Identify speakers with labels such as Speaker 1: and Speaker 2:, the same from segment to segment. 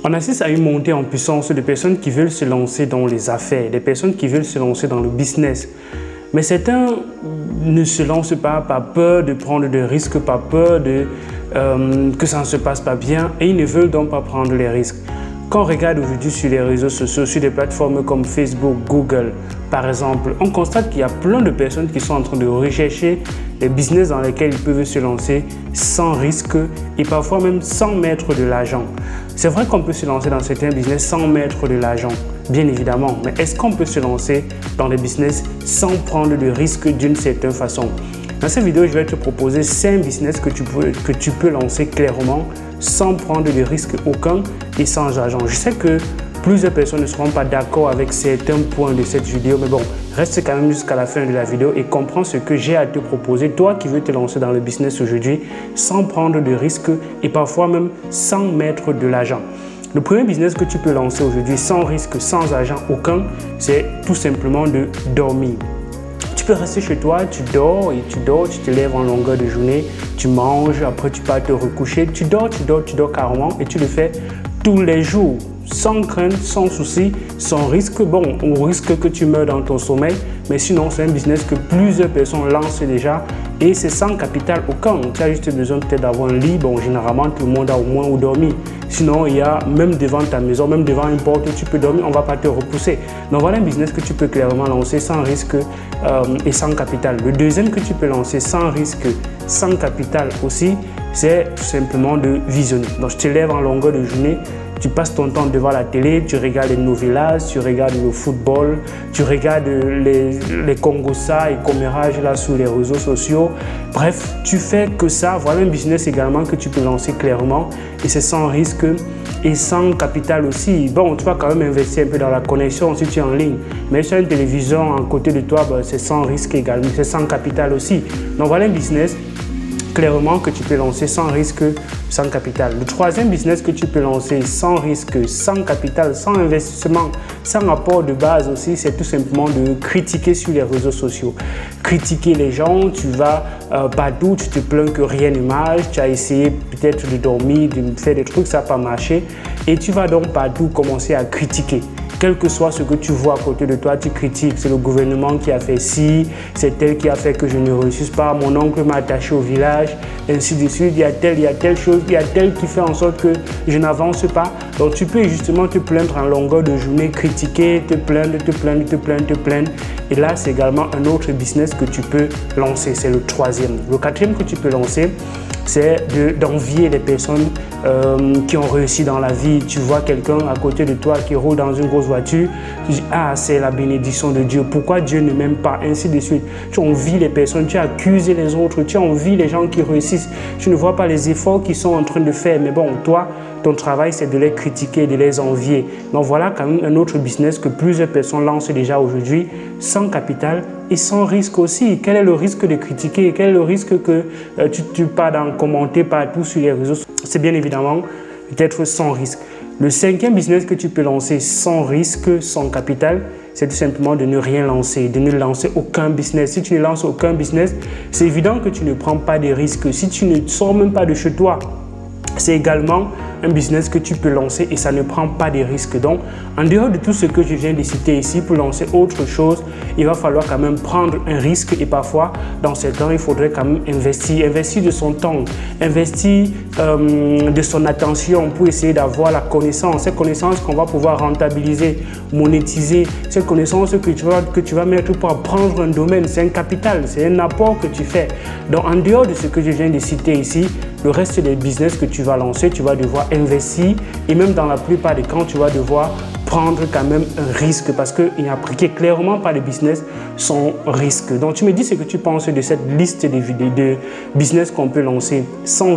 Speaker 1: On assiste à une montée en puissance de personnes qui veulent se lancer dans les affaires, des personnes qui veulent se lancer dans le business. Mais certains ne se lancent pas par peur de prendre des risques, par peur que ça ne se passe pas bien et ils ne veulent donc pas prendre les risques. Quand on regarde aujourd'hui sur les réseaux sociaux, sur des plateformes comme Facebook, Google, par exemple, on constate qu'il y a plein de personnes qui sont en train de rechercher les business dans lesquels ils peuvent se lancer sans risque et parfois même sans mettre de l'argent. C'est vrai qu'on peut se lancer dans certains business sans mettre de l'argent, bien évidemment, mais est-ce qu'on peut se lancer dans des business sans prendre de risque d'une certaine façon? Dans cette vidéo, je vais te proposer 5 business que tu peux lancer clairement sans prendre de risque aucun et sans argent. Je sais que plusieurs personnes ne seront pas d'accord avec certains points de cette vidéo, mais bon, reste quand même jusqu'à la fin de la vidéo et comprends ce que j'ai à te proposer, toi qui veux te lancer dans le business aujourd'hui sans prendre de risque et parfois même sans mettre de l'argent. Le premier business que tu peux lancer aujourd'hui sans risque, sans argent aucun, c'est tout simplement de dormir. Tu peux rester chez toi, tu dors, tu te lèves en longueur de journée, tu manges, après tu pars te recoucher, tu dors carrément et tu le fais tous les jours, sans crainte, sans souci, sans risque. Bon, on risque que tu meurs dans ton sommeil, mais sinon c'est un business que plusieurs personnes lancent déjà et c'est sans capital aucun. Tu as juste besoin peut-être d'avoir un lit. Bon, généralement tout le monde a au moins où dormir. Sinon, il y a même devant ta maison, même devant une porte où tu peux dormir, on ne va pas te repousser. Donc voilà un business que tu peux clairement lancer sans risque et sans capital. Le deuxième que tu peux lancer sans risque, sans capital aussi, c'est tout simplement de visionner. Donc je te lève en longueur de journée, tu passes ton temps devant la télé, tu regardes les novelas, tu regardes le football, tu regardes les Congossa et commérages là sur les réseaux sociaux. Bref, tu fais que ça. Voilà un business également que tu peux lancer clairement et c'est sans risque et sans capital aussi. Bon, tu vas quand même investir un peu dans la connexion si tu es en ligne, mais sur une télévision à côté de toi, c'est sans risque également, c'est sans capital aussi. Donc voilà un business clairement que tu peux lancer sans risque, sans capital. Le troisième business que tu peux lancer sans risque, sans capital, sans investissement, sans apport de base aussi, c'est tout simplement de critiquer sur les réseaux sociaux. Critiquer les gens, tu vas partout, tu te plains que rien ne marche, tu as essayé peut-être de dormir, de faire des trucs, ça n'a pas marché et tu vas donc partout commencer à critiquer. Quel que soit ce que tu vois à côté de toi, tu critiques. C'est le gouvernement qui a fait ci, c'est tel qui a fait que je ne réussisse pas, mon oncle m'a attaché au village, ainsi de suite. Il y a telle chose, il y a tel qui fait en sorte que je n'avance pas. Donc tu peux justement te plaindre en longueur de journée, critiquer, te plaindre. Et là, c'est également un autre business que tu peux lancer. C'est le troisième. Le quatrième que tu peux lancer, c'est d'envier les personnes qui ont réussi dans la vie. Tu vois quelqu'un à côté de toi qui roule dans une grosse voiture, tu dis « Ah, c'est la bénédiction de Dieu. Pourquoi Dieu ne m'aime pas ?» Ainsi de suite. Tu envies les personnes, tu accuses les autres, tu envies les gens qui réussissent. Tu ne vois pas les efforts qu'ils sont en train de faire. Mais bon, toi, ton travail, c'est de les critiquer, de les envier. Donc voilà quand même un autre business que plusieurs personnes lancent déjà aujourd'hui, sans capital et sans risque aussi. Quel est le risque de critiquer? Quel est le risque que tu pars dans commenter partout sur les réseaux? C'est bien évidemment d'être sans risque. Le cinquième business que tu peux lancer sans risque, sans capital, c'est tout simplement de ne rien lancer, de ne lancer aucun business. Si tu ne lances aucun business, c'est évident que tu ne prends pas de risques. Si tu ne sors même pas de chez toi, c'est également un business que tu peux lancer et ça ne prend pas de risques. Donc, en dehors de tout ce que je viens de citer ici, pour lancer autre chose, il va falloir quand même prendre un risque et parfois, dans ce temps, il faudrait quand même investir de son temps, investir de son attention pour essayer d'avoir la connaissance, cette connaissance qu'on va pouvoir rentabiliser, monétiser, cette connaissance que tu vas mettre pour apprendre un domaine. C'est un capital, c'est un apport que tu fais. Donc, en dehors de ce que je viens de citer ici, le reste des business que tu vas lancer, tu vas devoir investir et même dans la plupart des cas, tu vas devoir prendre quand même un risque parce qu'il n'y a clairement pas de business sans risque. Donc, tu me dis ce que tu penses de cette liste de business qu'on peut lancer sans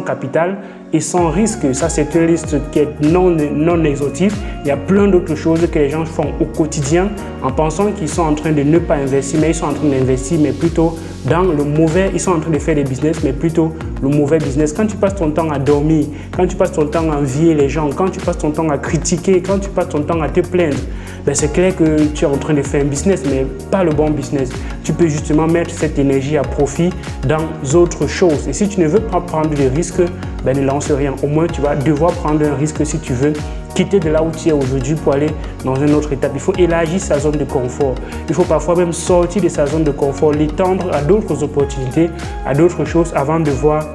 Speaker 1: capital et sans risque. Ça, c'est une liste qui est non exhaustive. Il y a plein d'autres choses que les gens font au quotidien en pensant qu'ils sont en train de ne pas investir, mais ils sont en train d'investir, mais plutôt dans le mauvais. Ils sont en train de faire des business, mais plutôt le mauvais business. Quand tu passes ton temps à dormir, quand tu passes ton temps à envier les gens, quand tu passes ton temps à critiquer, quand tu passes ton temps à te plaindre, ben c'est clair que tu es en train de faire un business, mais pas le bon business. Tu peux justement mettre cette énergie à profit dans autre chose. Et si tu ne veux pas prendre de risques, ben ne lance rien. Au moins, tu vas devoir prendre un risque si tu veux quitter de là où tu es aujourd'hui pour aller dans une autre étape. Il faut élargir sa zone de confort. Il faut parfois même sortir de sa zone de confort, l'étendre à d'autres opportunités, à d'autres choses avant de voir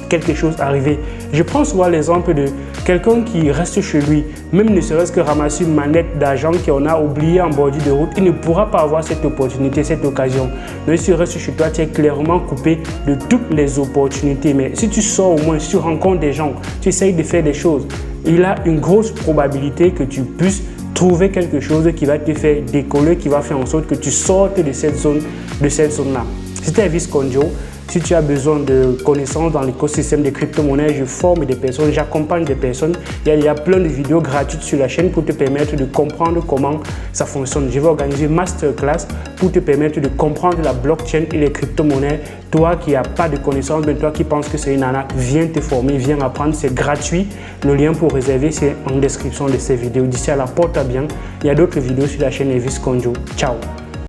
Speaker 1: quelque chose arriver. Je prends souvent l'exemple de quelqu'un qui reste chez lui, même ne serait-ce que ramasser une manette d'argent qu'on a oublié en bordure de route, il ne pourra pas avoir cette opportunité, cette occasion. Mais si tu restes chez toi, tu es clairement coupé de toutes les opportunités. Mais si tu sors au moins, si tu rencontres des gens, tu essayes de faire des choses, il a une grosse probabilité que tu puisses trouver quelque chose qui va te faire décoller, qui va faire en sorte que tu sortes de cette zone-là. C'était Elvis Konjo. Si tu as besoin de connaissances dans l'écosystème des crypto-monnaies, je forme des personnes, j'accompagne des personnes. Il y a plein de vidéos gratuites sur la chaîne pour te permettre de comprendre comment ça fonctionne. Je vais organiser une masterclass pour te permettre de comprendre la blockchain et les crypto-monnaies. Toi qui n'as pas de connaissances, mais toi qui penses que c'est une arnaque, viens te former, viens apprendre, c'est gratuit. Le lien pour réserver, c'est en description de ces vidéos. D'ici à là, porte-toi bien. Il y a d'autres vidéos sur la chaîne Elvis Konjo. Ciao!